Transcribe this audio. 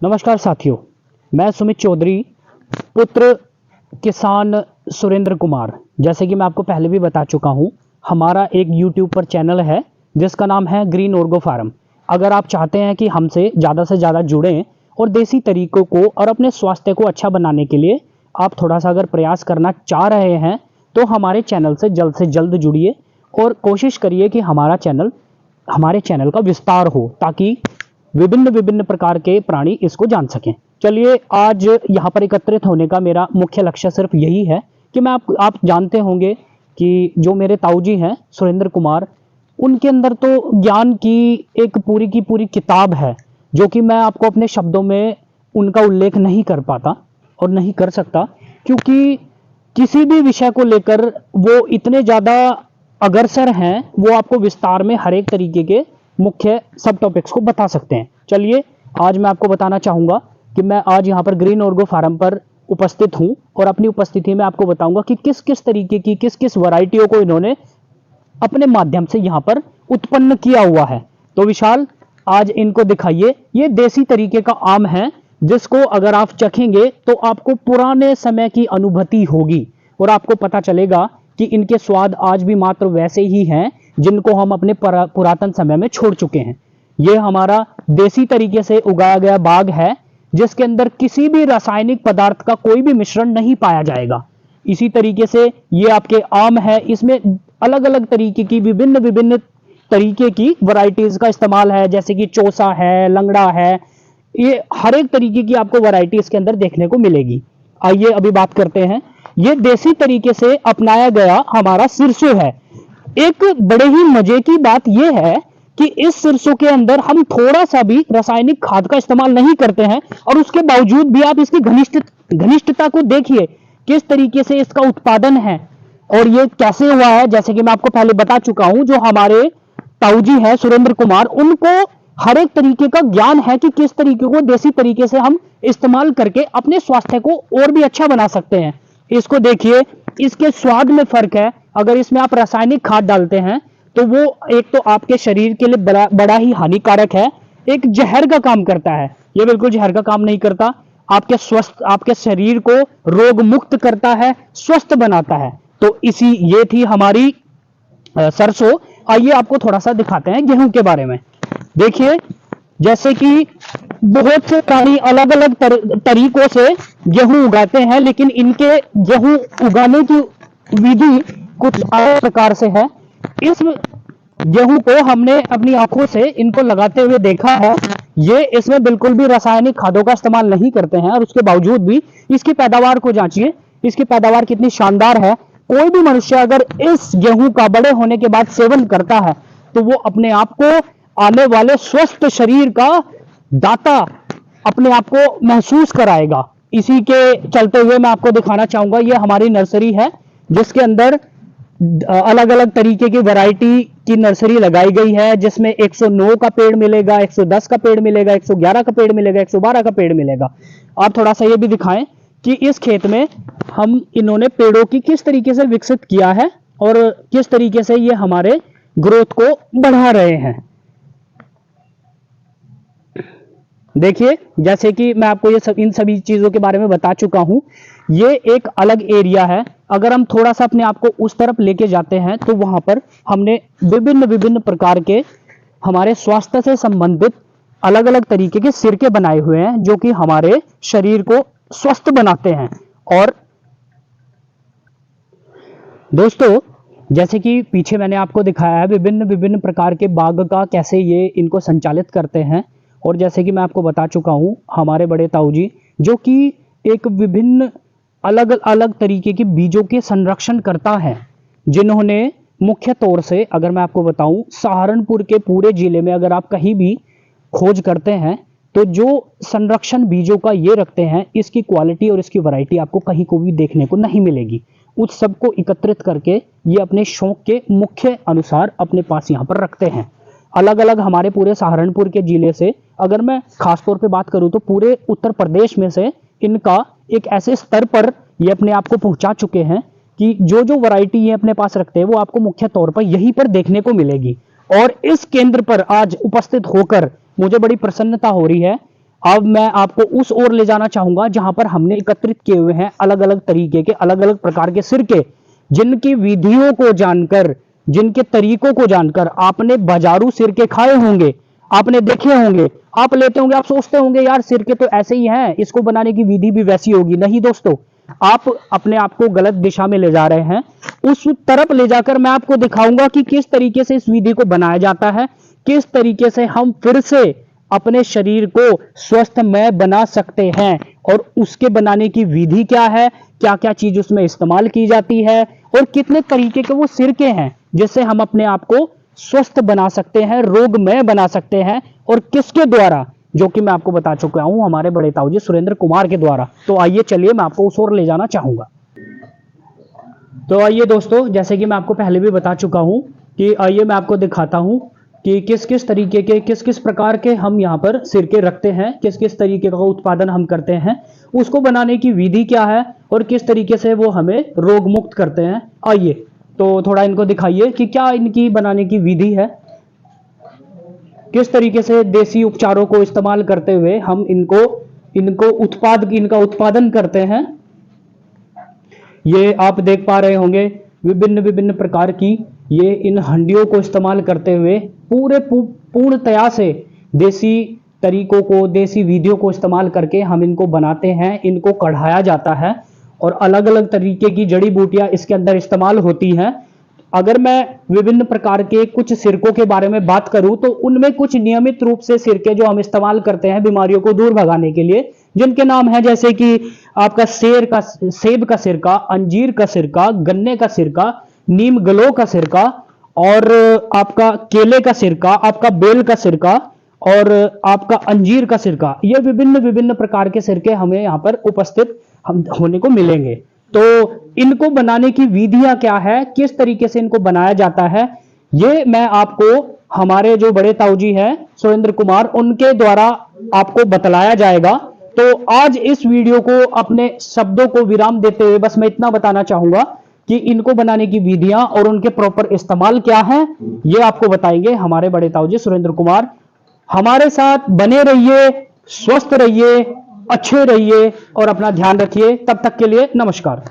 नमस्कार साथियों, मैं सुमित चौधरी, पुत्र किसान सुरेंद्र कुमार। जैसे कि मैं आपको पहले भी बता चुका हूं, हमारा एक यूट्यूब पर चैनल है जिसका नाम है ग्रीन ऑर्गो फार्म। अगर आप चाहते हैं कि हमसे ज़्यादा जुड़ें और देसी तरीकों को और अपने स्वास्थ्य को अच्छा बनाने के लिए आप थोड़ा सा अगर प्रयास करना चाह रहे हैं तो हमारे चैनल से जल्द जुड़िए और कोशिश करिए कि हमारे चैनल का विस्तार हो, ताकि विभिन्न विभिन्न प्रकार के प्राणी इसको जान सकें। चलिए, आज यहाँ पर एकत्रित होने का मेरा मुख्य लक्ष्य सिर्फ यही है कि आप जानते होंगे कि जो मेरे ताऊजी हैं सुरेंद्र कुमार, उनके अंदर तो ज्ञान की पूरी किताब है, जो कि मैं आपको अपने शब्दों में उनका उल्लेख नहीं कर पाता और नहीं कर सकता, क्योंकि किसी भी विषय को लेकर वो इतने ज़्यादा अग्रसर हैं, वो आपको विस्तार में हर एक तरीके के मुख्य सब टॉपिक्स को बता सकते हैं। चलिए, आज मैं आपको बताना चाहूँगा कि मैं आज यहाँ पर ग्रीन ऑर्गो फार्म पर उपस्थित हूँ और अपनी उपस्थिति में आपको बताऊंगा कि किस किस तरीके की किस वैरायटियों को इन्होंने अपने माध्यम से यहाँ पर उत्पन्न किया हुआ है। तो विशाल, आज इनको दिखाइए। ये देसी तरीके का आम है, जिसको अगर आप चखेंगे तो आपको पुराने समय की अनुभूति होगी और आपको पता चलेगा कि इनके स्वाद आज भी मात्र वैसे ही हैं जिनको हम अपने पुरातन समय में छोड़ चुके हैं। ये हमारा देसी तरीके से उगाया गया बाग है, जिसके अंदर किसी भी रासायनिक पदार्थ का कोई भी मिश्रण नहीं पाया जाएगा। इसी तरीके से ये आपके आम है, इसमें अलग अलग तरीके की विभिन्न विभिन्न तरीके की वैरायटीज का इस्तेमाल है, जैसे कि चौसा है, लंगड़ा है। ये हर एक तरीके की आपको वैरायटी इसके अंदर देखने को मिलेगी। आइए अभी बात करते हैं। ये देसी तरीके से अपनाया गया हमारा सिरसों है। एक बड़े ही मजे की बात यह है कि इस सिरसों के अंदर हम थोड़ा सा भी रासायनिक खाद का इस्तेमाल नहीं करते हैं, और उसके बावजूद भी आप इसकी घनिष्ठता को देखिए, किस तरीके से इसका उत्पादन है और ये कैसे हुआ है। जैसे कि मैं आपको पहले बता चुका हूं, जो हमारे ताऊजी हैं सुरेंद्र कुमार, उनको हर एक तरीके का ज्ञान है कि किस तरीके को देसी तरीके से हम इस्तेमाल करके अपने स्वास्थ्य को और भी अच्छा बना सकते हैं। इसको देखिए, इसके स्वाद में फर्क है। अगर इसमें आप रासायनिक खाद डालते हैं तो वो एक तो आपके शरीर के लिए बड़ा ही हानिकारक है, एक जहर का काम करता है। ये बिल्कुल जहर का काम नहीं करता, आपके शरीर को रोग मुक्त करता है, स्वस्थ बनाता है। तो ये थी हमारी सरसों। आइए आपको थोड़ा सा दिखाते हैं गेहूं के बारे में। देखिए, जैसे कि बहुत से प्राणी अलग अलग तरीकों से गेहूं उगाते हैं, लेकिन इनके गेहूं उगाने की विधि कुछ अलग प्रकार से है। इस गेहूं को हमने अपनी आंखों से इनको लगाते हुए देखा है। ये इसमें बिल्कुल भी रासायनिक खादों का इस्तेमाल नहीं करते हैं, और उसके बावजूद भी इसकी पैदावार को जांचिए, इसकी पैदावार कितनी शानदार है। कोई भी मनुष्य अगर इस गेहूं का बड़े होने के बाद सेवन करता है तो वो अपने आप को आने वाले स्वस्थ शरीर का दाता अपने आप को महसूस कराएगा। इसी के चलते हुए मैं आपको दिखाना चाहूंगा, ये हमारी नर्सरी है, जिसके अंदर अलग अलग तरीके की वैरायटी की नर्सरी लगाई गई है, जिसमें 109 का पेड़ मिलेगा, 110 का पेड़ मिलेगा, 111 का पेड़ मिलेगा, 112 का पेड़ मिलेगा। आप थोड़ा सा ये भी दिखाएं कि इस खेत में इन्होंने पेड़ों की किस तरीके से विकसित किया है और किस तरीके से ये हमारे ग्रोथ को बढ़ा रहे हैं। देखिए, जैसे कि मैं आपको इन सभी चीजों के बारे में बता चुका हूं, ये एक अलग एरिया है। अगर हम थोड़ा सा अपने आप को उस तरफ लेके जाते हैं तो वहां पर हमने विभिन्न विभिन्न प्रकार के हमारे स्वास्थ्य से संबंधित अलग अलग तरीके के सिरके बनाए हुए हैं, जो कि हमारे शरीर को स्वस्थ बनाते हैं। और दोस्तों, जैसे कि पीछे मैंने आपको दिखाया है विभिन्न विभिन्न प्रकार के बाग का कैसे ये इनको संचालित करते हैं, और जैसे कि मैं आपको बता चुका हूं, हमारे बड़े ताऊजी जो कि एक विभिन्न अलग अलग तरीके के बीजों के संरक्षण करता है, जिन्होंने मुख्य तौर से अगर मैं आपको बताऊं, सहारनपुर के पूरे जिले में अगर आप कहीं भी खोज करते हैं तो जो संरक्षण बीजों का ये रखते हैं, इसकी क्वालिटी और इसकी वैरायटी आपको कहीं को भी देखने को नहीं मिलेगी। उस सब को एकत्रित करके ये अपने शौक के मुख्य अनुसार अपने पास यहाँ पर रखते हैं। अलग अलग हमारे पूरे सहारनपुर के जिले से अगर मैं खास तौर पे बात करूं तो पूरे उत्तर प्रदेश में से इनका एक ऐसे स्तर पर ये अपने आप को पहुंचा चुके हैं कि जो जो वैरायटी ये अपने पास रखते हैं वो आपको मुख्य तौर पर यहीं पर देखने को मिलेगी। और इस केंद्र पर आज उपस्थित होकर मुझे बड़ी प्रसन्नता हो रही है। अब मैं आपको उस ओर ले जाना चाहूंगा जहां पर हमने एकत्रित किए हुए हैं अलग अलग तरीके के, अलग अलग प्रकार के सिरके, जिनकी विधियों को जानकर, जिनके तरीकों को जानकर आपने बाजारू सिरके खाए होंगे, आपने देखे होंगे, आप लेते होंगे, आप सोचते होंगे यार सिरके तो ऐसे ही हैं, इसको बनाने की विधि भी वैसी होगी। नहीं दोस्तों, आप अपने आप को गलत दिशा में ले जा रहे हैं। उस तरफ ले जाकर मैं आपको दिखाऊंगा कि किस तरीके से इस विधि को बनाया जाता है, किस तरीके से हम फिर से अपने शरीर को स्वस्थमय बना सकते हैं, और उसके बनाने की विधि क्या है, क्या क्या चीज उसमें इस्तेमाल की जाती है, और कितने तरीके के वो सिरके हैं जिससे हम अपने आप को स्वस्थ बना सकते हैं, रोगमय बना सकते हैं, और किसके द्वारा, जो कि मैं आपको बता चुका हूं हमारे बड़े ताऊजी सुरेंद्र कुमार के द्वारा। तो आइए चलिए मैं आपको उस ओर ले जाना चाहूंगा। तो आइए दोस्तों, जैसे कि मैं आपको पहले भी बता चुका हूं कि आइए मैं आपको दिखाता हूं कि किस किस तरीके के, किस किस प्रकार के हम यहाँ पर सिरके रखते हैं, किस किस तरीके का उत्पादन हम करते हैं, उसको बनाने की विधि क्या है, और किस तरीके से वो हमें रोग मुक्त करते हैं। आइए तो थोड़ा इनको दिखाइए कि क्या इनकी बनाने की विधि है, किस तरीके से देसी उपचारों को इस्तेमाल करते हुए हम इनका उत्पादन करते हैं। ये आप देख पा रहे होंगे विभिन्न विभिन्न प्रकार की, ये इन हंडियों को इस्तेमाल करते हुए पूर्णतया से देसी तरीकों को, देसी विधियों को इस्तेमाल करके हम इनको बनाते हैं, इनको कढ़ाया जाता है, और अलग अलग तरीके की जड़ी बूटियां इसके अंदर इस्तेमाल होती हैं। अगर मैं विभिन्न प्रकार के कुछ सिरकों के बारे में बात करूं तो उनमें कुछ नियमित रूप से सिरके जो हम इस्तेमाल करते हैं बीमारियों को दूर भगाने के लिए, जिनके नाम है जैसे कि आपका सेब का सिरका, अंजीर का सिरका, गन्ने का सिरका, नीम गलो का सिरका, और आपका केले का सिरका, आपका बेल का सिरका, और आपका अंजीर का सिरका। ये विभिन्न विभिन्न प्रकार के सिरके हमें यहाँ पर उपस्थित होने को मिलेंगे। तो इनको बनाने की विधियां क्या है, किस तरीके से इनको बनाया जाता है, ये मैं आपको हमारे जो बड़े ताऊजी हैं सुरेंद्र कुमार, उनके द्वारा आपको बतलाया जाएगा। तो आज इस वीडियो को अपने शब्दों को विराम देते हुए बस मैं इतना बताना चाहूंगा कि इनको बनाने की विधियां और उनके प्रॉपर इस्तेमाल क्या है, ये आपको बताएंगे हमारे बड़े ताऊजी सुरेंद्र कुमार। हमारे साथ बने रहिए, स्वस्थ रहिए, अच्छे रहिए, और अपना ध्यान रखिए। तब तक के लिए नमस्कार।